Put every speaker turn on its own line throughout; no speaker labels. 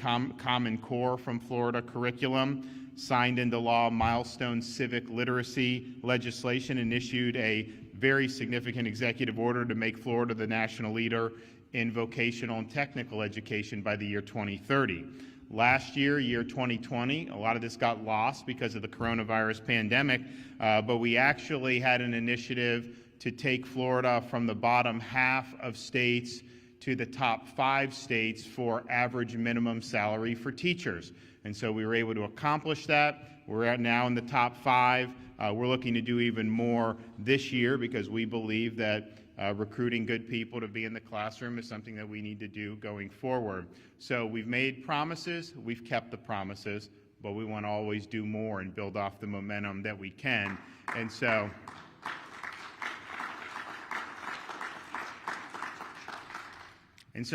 Common Core from Florida curriculum, signed into law milestone civic literacy legislation, and issued a very significant executive order to make Florida the national leader in vocational and technical education by the year 2030. Last year, year 2020, a lot of this got lost because of the coronavirus pandemic, but we actually had an initiative to take Florida from the bottom half of states to the top 5 states for average minimum salary for teachers. And so we were able to accomplish that. We're now in the top 5. We're looking to do even more this year because we believe that recruiting good people to be in the classroom is something that we need to do going forward. So we've made promises, we've kept the promises, but we want to always do more and build off the momentum that we can. And so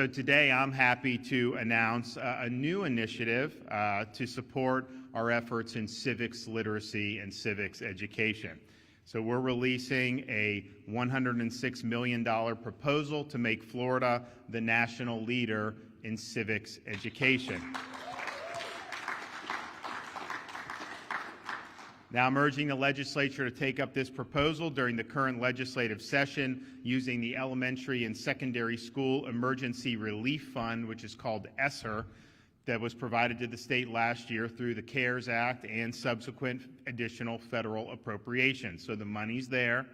today I'm happy to announce a new initiative to support our efforts in civics literacy and civics education. So we're releasing a $106 million proposal to make Florida the national leader in civics education. Now I'm urging the legislature to take up this proposal during the current legislative session using the Elementary and Secondary School Emergency Relief Fund, which is called ESSER, that was provided to the state last year through the CARES Act and subsequent additional federal appropriations. So the money's there.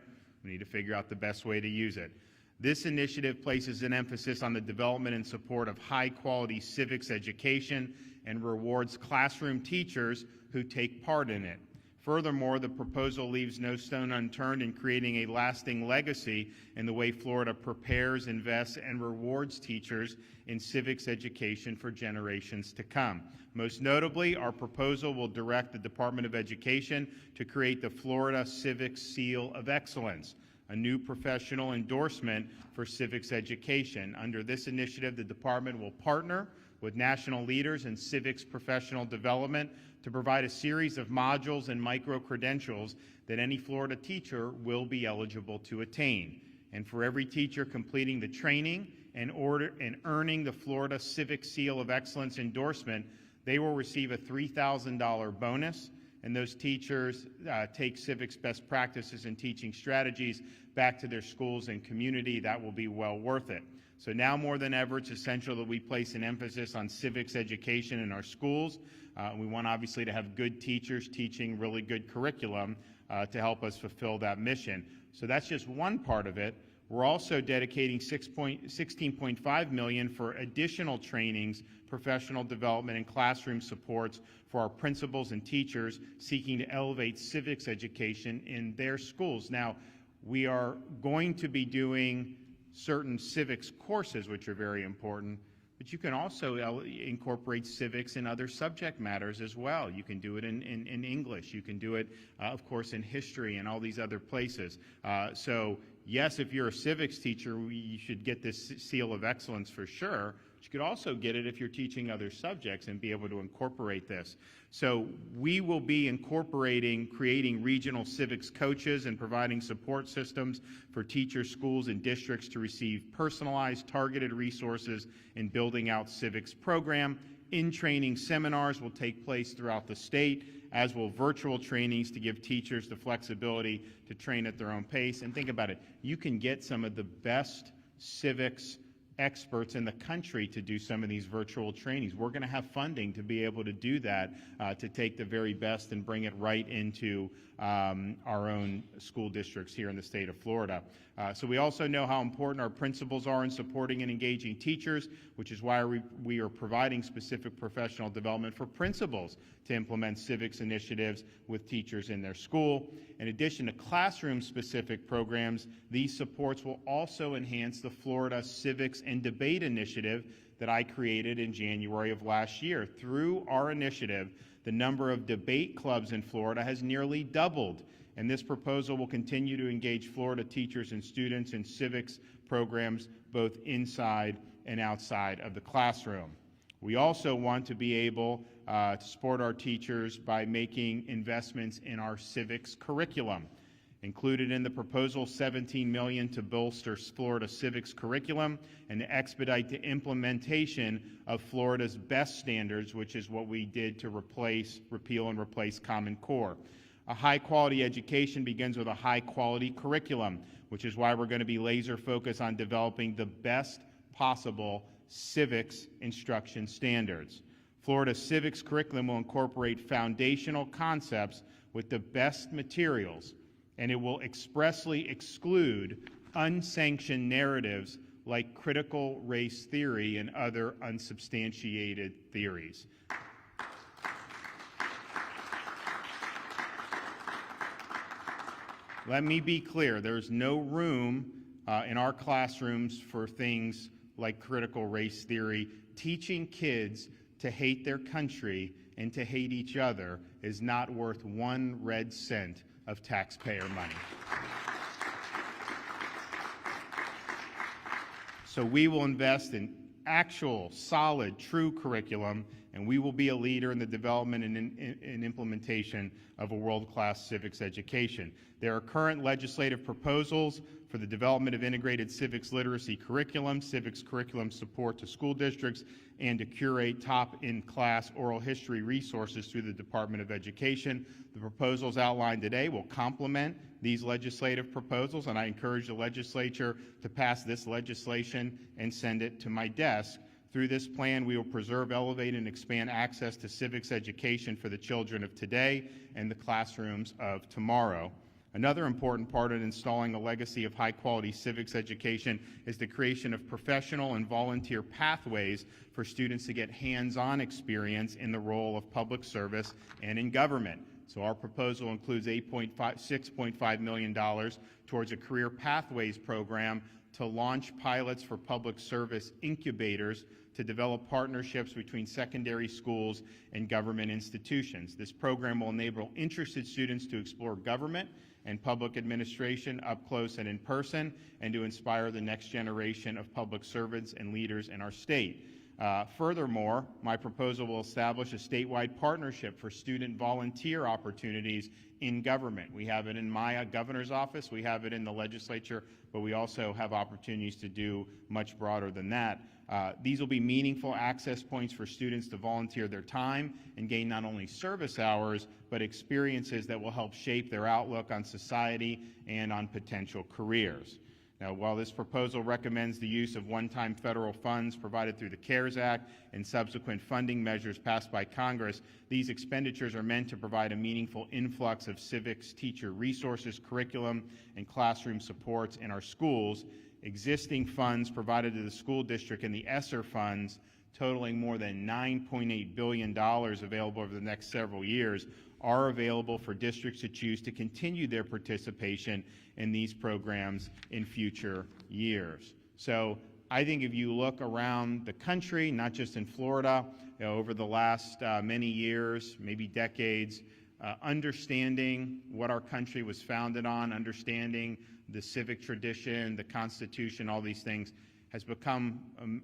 We need to figure out the best way to use it. This initiative places an emphasis on the development and support of high-quality civics education and rewards classroom teachers who take part in it. Furthermore, the proposal leaves no stone unturned in creating a lasting legacy in the way Florida prepares, invests, and rewards teachers in civics education for generations to come. Most notably, our proposal will direct the Department of Education to create the Florida Civics Seal of Excellence, a new professional endorsement for civics education. Under this initiative, the department will partner with national leaders in civics professional development to provide a series of modules and micro-credentials that any Florida teacher will be eligible to attain. And for every teacher completing the training and earning the Florida Civic Seal of Excellence endorsement, they will receive a $3,000 bonus, and those teachers take civics best practices and teaching strategies back to their schools and community. That will be well worth it. So now more than ever, it's essential that we place an emphasis on civics education in our schools. We want obviously to have good teachers teaching really good curriculum to help us fulfill that mission. So that's just one part of it. We're also dedicating $16.5 million for additional trainings, professional development, and classroom supports for our principals and teachers seeking to elevate civics education in their schools. Now, we are going to be doing certain civics courses, which are very important, but you can also incorporate civics in other subject matters as well. You can do it in English. You can do it, of course, in history and all these other places. So yes, if you're a civics teacher, you should get this seal of excellence for sure. But you could also get it if you're teaching other subjects and be able to incorporate this. So we will be creating regional civics coaches and providing support systems for teachers, schools, and districts to receive personalized, targeted resources in building out civics program. In-training seminars will take place throughout the state, as will virtual trainings to give teachers the flexibility to train at their own pace. And think about it, you can get some of the best civics experts in the country to do some of these virtual trainings. We're going to have funding to be able to do that, to take the very best and bring it right into our own school districts here in the state of Florida. So we also know how important our principals are in supporting and engaging teachers, which is why we are providing specific professional development for principals to implement civics initiatives with teachers in their school. In addition to classroom-specific programs, these supports will also enhance the Florida Civics and Debate Initiative that I created in January of last year. Through our initiative, the number of debate clubs in Florida has nearly doubled, and this proposal will continue to engage Florida teachers and students in civics programs both inside and outside of the classroom. We also want to be able to support our teachers by making investments in our civics curriculum. Included in the proposal, $17 million to bolster Florida civics curriculum and to expedite the implementation of Florida's best standards, which is what we did to repeal and replace Common Core. A high-quality education begins with a high-quality curriculum, which is why we're going to be laser focused on developing the best possible civics instruction standards. Florida's civics curriculum will incorporate foundational concepts with the best materials, and it will expressly exclude unsanctioned narratives like critical race theory and other unsubstantiated theories. Let me be clear, there's no room in our classrooms for things like critical race theory. Teaching kids to hate their country and to hate each other is not worth 1 red cent of taxpayer money. So we will invest in actual, solid, true curriculum, and we will be a leader in the development and implementation of a world-class civics education. There are current legislative proposals for the development of integrated civics literacy curriculum, civics curriculum support to school districts, and to curate top-in-class oral history resources through the Department of Education. The proposals outlined today will complement these legislative proposals, and I encourage the legislature to pass this legislation and send it to my desk. Through this plan, we will preserve, elevate, and expand access to civics education for the children of today and the classrooms of tomorrow. Another important part of installing a legacy of high-quality civics education is the creation of professional and volunteer pathways for students to get hands-on experience in the role of public service and in government. So our proposal includes $6.5 million towards a career pathways program to launch pilots for public service incubators to develop partnerships between secondary schools and government institutions. This program will enable interested students to explore government and public administration up close and in person, and to inspire the next generation of public servants and leaders in our state. Furthermore, my proposal will establish a statewide partnership for student volunteer opportunities in government. We have it in my governor's office, we have it in the legislature, but we also have opportunities to do much broader than that. These will be meaningful access points for students to volunteer their time and gain not only service hours, but experiences that will help shape their outlook on society and on potential careers. Now, while this proposal recommends the use of one-time federal funds provided through the CARES Act and subsequent funding measures passed by Congress, these expenditures are meant to provide a meaningful influx of civics teacher resources, curriculum, and classroom supports in our schools. Existing funds provided to the school district and the ESSER funds, totaling more than $9.8 billion available over the next several years, are available for districts to choose to continue their participation in these programs in future years. So I think if you look around the country, not just in Florida, over the last many years, maybe decades, understanding what our country was founded on, understanding the civic tradition, the Constitution, all these things, has become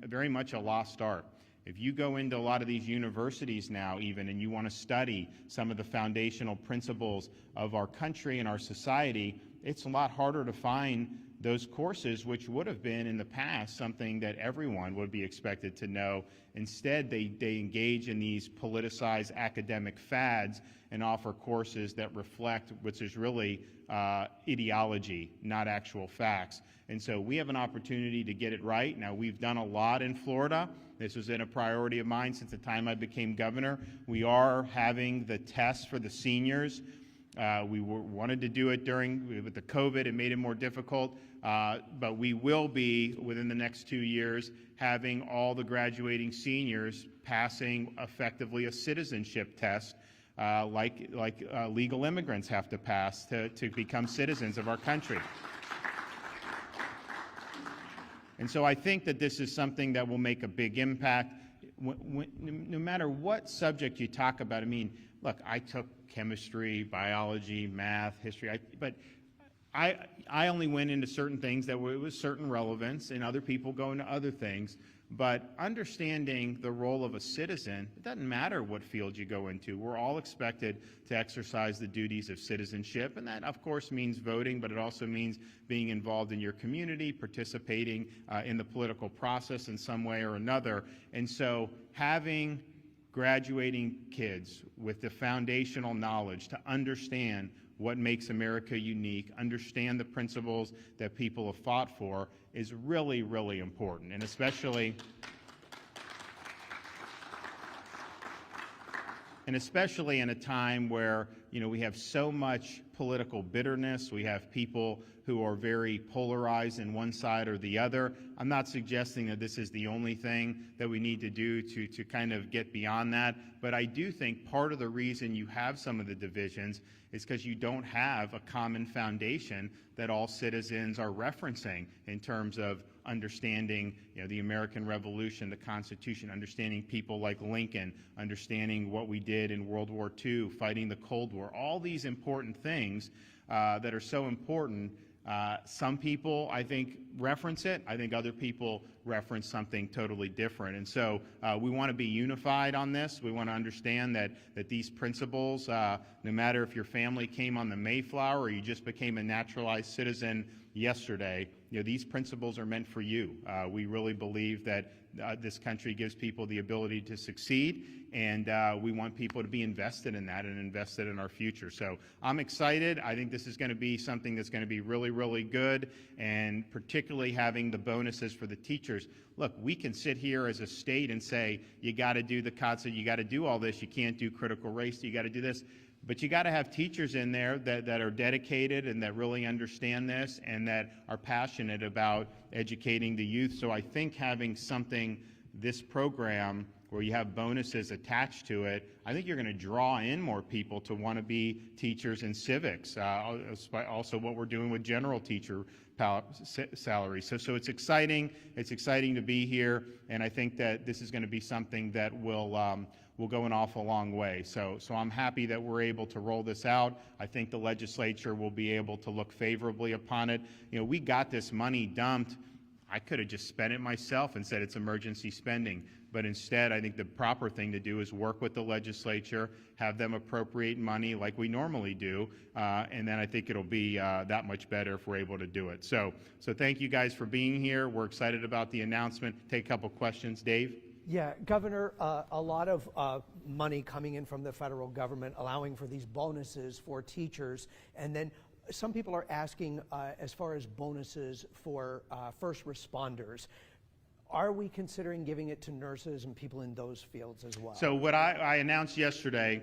very much a lost art. If you go into a lot of these universities now even and you want to study some of the foundational principles of our country and our society, it's a lot harder to find those courses which would have been in the past something that everyone would be expected to know. Instead, they engage in these politicized academic fads and offer courses that reflect which is really ideology, not actual facts. And so we have an opportunity to get it right. Now, we've done a lot in Florida. This has been a priority of mine since the time I became governor. We are having the test for the seniors. We wanted to do it with the COVID. It made it more difficult, but we will be, within the next 2 years, having all the graduating seniors passing effectively a citizenship test like legal immigrants have to pass to become citizens of our country. And so I think that this is something that will make a big impact. No matter what subject you talk about, I mean, look, I took chemistry, biology, math, history, but I only went into certain things that were with certain relevance, and other people go into other things. But understanding the role of a citizen, it doesn't matter what field you go into. We're all expected to exercise the duties of citizenship, and that, of course, means voting, but it also means being involved in your community, participating in the political process in some way or another. And so having graduating kids with the foundational knowledge to understand what makes America unique, understand the principles that people have fought for, is really, really important. And especially in a time where, we have so much political bitterness, we have people who are very polarized in one side or the other. I'm not suggesting that this is the only thing that we need to do to kind of get beyond that, but I do think part of the reason you have some of the divisions is because you don't have a common foundation that all citizens are referencing in terms of understanding, the American Revolution, the Constitution, understanding people like Lincoln, understanding what we did in World War II, fighting the Cold War, all these important things that are so important. Some people, I think, reference it. I think other people reference something totally different. And so we want to be unified on this. We want to understand that these principles, no matter if your family came on the Mayflower or you just became a naturalized citizen yesterday, these principles are meant for you. We really believe that this country gives people the ability to succeed, and we want people to be invested in that and invested in our future. So I'm excited. I think this is going to be something that's going to be really, really good, and particularly having the bonuses for the teachers. Look, we can sit here as a state and say, you got to do the COTSA, you got to do all this, you can't do critical race, you got to do this. But you got to have teachers in there that are dedicated and that really understand this and that are passionate about educating the youth. So I think having this program where you have bonuses attached to it, I think you're going to draw in more people to want to be teachers in civics. Also what we're doing with general teacher salaries. So it's exciting. It's exciting to be here, and I think that this is going to be something that will go an awful long way. So I'm happy that we're able to roll this out. I think the legislature will be able to look favorably upon it. We got this money dumped. I could have just spent it myself and said it's emergency spending. But instead, I think the proper thing to do is work with the legislature, have them appropriate money like we normally do, and then I think it'll be that much better if we're able to do it. So thank you guys for being here. We're excited about the announcement. Take a couple questions. Dave?
Yeah, Governor, a lot of money coming in from the federal government allowing for these bonuses for teachers, and then some people are asking as far as bonuses for first responders. Are we considering giving it to nurses and people in those fields as well?
So what I announced yesterday,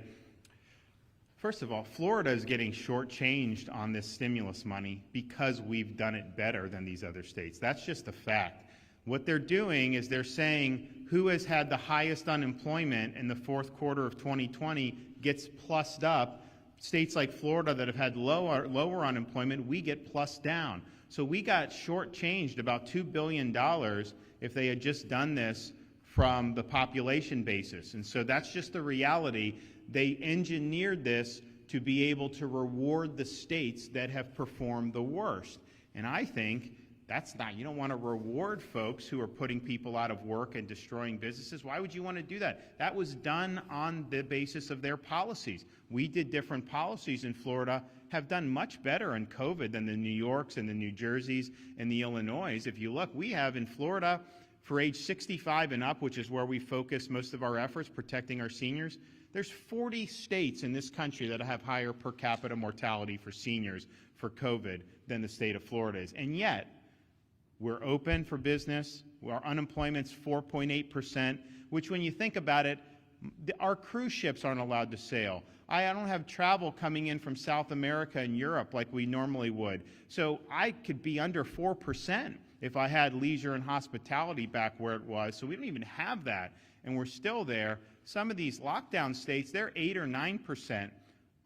first of all, Florida is getting shortchanged on this stimulus money because we've done it better than these other states. That's just a fact. What they're doing is they're saying who has had the highest unemployment in the fourth quarter of 2020 gets plussed up. States like Florida that have had lower unemployment, we get plussed down. So we got shortchanged about $2 billion if they had just done this from the population basis. And so that's just the reality. They engineered this to be able to reward the states that have performed the worst. And I think that's not, you don't want to reward folks who are putting people out of work and destroying businesses. Why would you want to do that? That was done on the basis of their policies. We did different policies in Florida, have done much better in COVID than the New Yorks and the New Jerseys and the Illinois. If you look, we have in Florida for age 65 and up, which is where we focus most of our efforts, protecting our seniors. There's 40 states in this country that have higher per capita mortality for seniors for COVID than the state of Florida is. And yet, we're open for business. Our unemployment's 4.8%, which when you think about it, our cruise ships aren't allowed to sail. I don't have travel coming in from South America and Europe like we normally would. So I could be under 4% if I had leisure and hospitality back where it was. So we don't even have that, and we're still there. Some of these lockdown states, they're 8 or 9%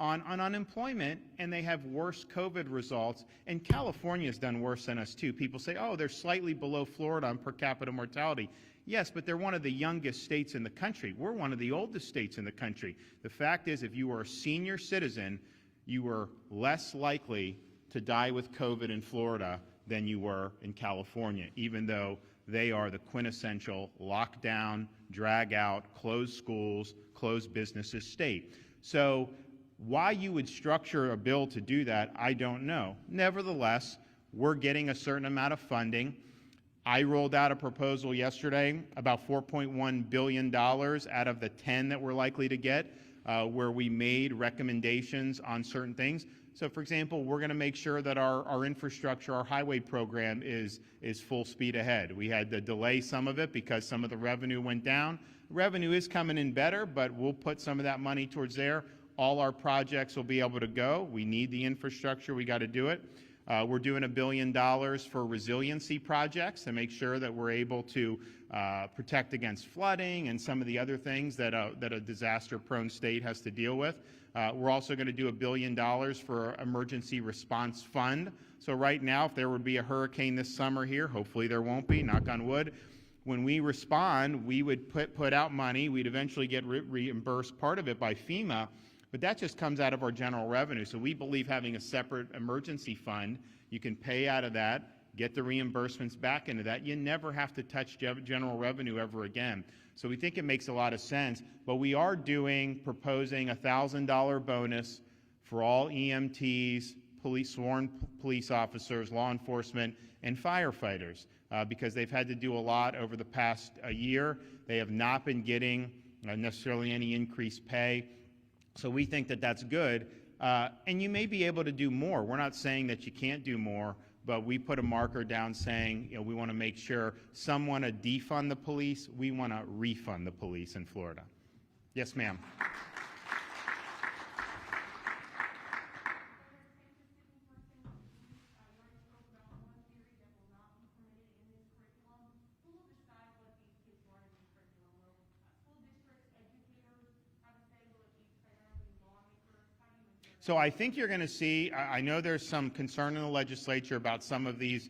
on unemployment, and they have worse COVID results. And California's done worse than us too. People say, oh, they're slightly below Florida on per capita mortality. Yes, but they're one of the youngest states in the country. We're one of the oldest states in the country. The fact is, if you were a senior citizen, you were less likely to die with COVID in Florida than you were in California, even though they are the quintessential lockdown, drag out, close schools, close businesses state. So why you would structure a bill to do that, I don't know. Nevertheless, we're getting a certain amount of funding. I rolled out a proposal yesterday, about $4.1 billion out of the 10 that we're likely to get, where we made recommendations on certain things. So, for example, we're going to make sure that our infrastructure, our highway program is full speed ahead. We had to delay some of it because some of the revenue went down. Revenue is coming in better, but we'll put some of that money towards there. All our projects will be able to go. We need the infrastructure. We got to do it. We're doing $1 billion for resiliency projects to make sure that we're able to protect against flooding and some of the other things that a disaster-prone state has to deal with. We're also going to do $1 billion for emergency response fund. So right now, if there would be a hurricane this summer here, hopefully there won't be, knock on wood, when we respond, we would put out money. We'd eventually get reimbursed part of it by FEMA, but that just comes out of our general revenue. So we believe having a separate emergency fund, you can pay out of that, get the reimbursements back into that. You never have to touch general revenue ever again. So we think it makes a lot of sense, but we are proposing a $1,000 bonus for all EMTs, sworn police officers, law enforcement, and firefighters, because they've had to do a lot over the past year. They have not been getting necessarily any increased pay. So we think that that's good, and you may be able to do more. We're not saying that you can't do more, but we put a marker down saying, we want to make sure some want to defund the police, we want to refund the police in Florida. Yes, ma'am. So I think you're going to see, I know there's some concern in the legislature about some of these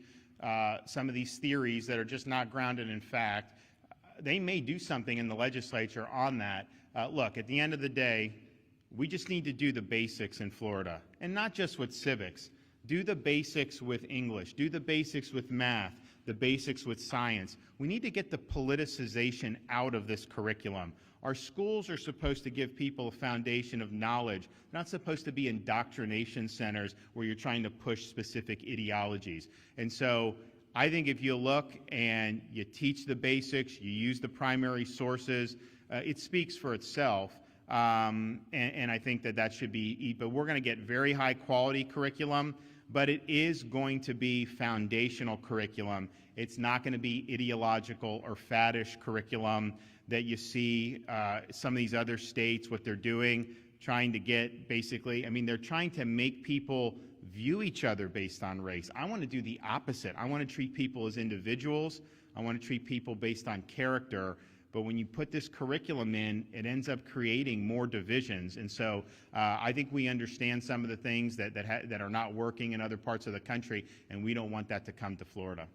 theories that are just not grounded in fact. They may do something in the legislature on that. Look, at the end of the day, we just need to do the basics in Florida, and not just with civics. Do the basics with English. Do the basics with math, the basics with science. We need to get the politicization out of this curriculum. Our schools are supposed to give people a foundation of knowledge, not supposed to be indoctrination centers where you're trying to push specific ideologies. And so I think if you look and you teach the basics, you use the primary sources, it speaks for itself. And I think that should be, but we're going to get very high quality curriculum, but it is going to be foundational curriculum. It's not going to be ideological or faddish curriculum that you see some of these other states, what they're doing, trying to get basically, they're trying to make people view each other based on race. I want to do the opposite. I want to treat people as individuals. I want to treat people based on character. But when you put this curriculum in, it ends up creating more divisions. And so I think we understand some of the things that are not working in other parts of the country, and we don't want that to come to Florida.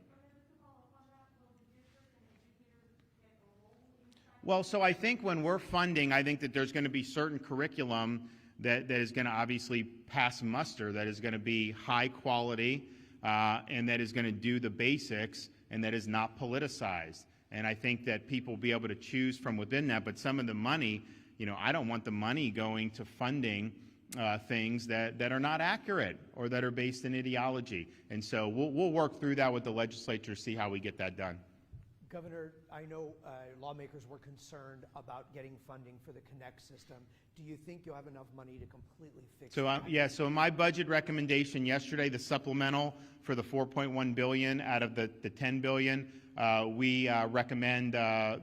Well, so I think when we're funding, I think that there's going to be certain curriculum that is going to obviously pass muster, that is going to be high quality, and that is going to do the basics, and that is not politicized. And I think that people will be able to choose from within that. But some of the money, I don't want the money going to funding things that are not accurate or that are based in ideology. And so we'll work through that with the legislature, see how we get that done.
Governor, I know lawmakers were concerned about getting funding for the Connect system. Do you think you'll have enough money to completely fix it?
So in my budget recommendation yesterday, the supplemental for the $4.1 billion out of the $10 billion, we recommend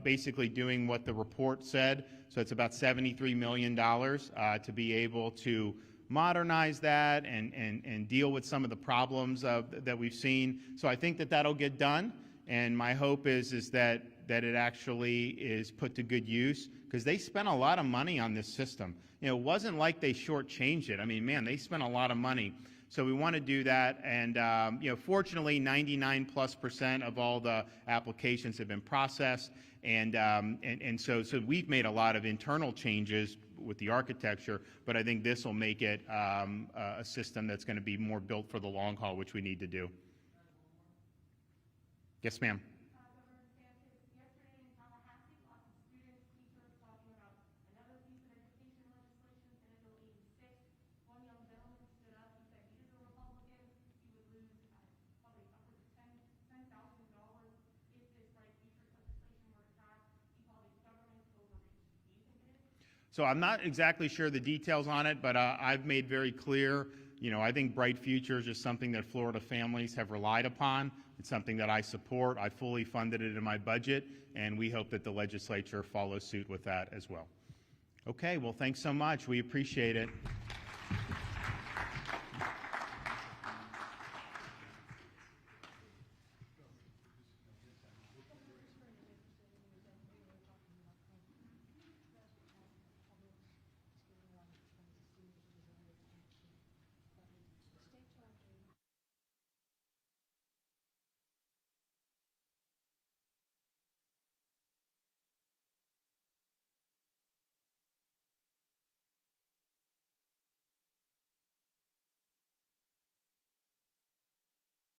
basically doing what the report said. So it's about $73 million to be able to modernize that and deal with some of the problems that we've seen. So I think that that'll get done. And my hope is that it actually is put to good use, because they spent a lot of money on this system. It wasn't like they shortchanged it. They spent a lot of money. So we want to do that. And fortunately, 99+% of all the applications have been processed. And so we've made a lot of internal changes with the architecture, but I think this will make it a system that's going to be more built for the long haul, which we need to do. Yes, ma'am.
Governor,
So I'm not exactly sure the details on it, but I've made very clear, I think Bright Futures is something that Florida families have relied upon. It's something that I support. I fully funded it in my budget, and we hope that the legislature follows suit with that as well. Okay, well, thanks so much. We appreciate it.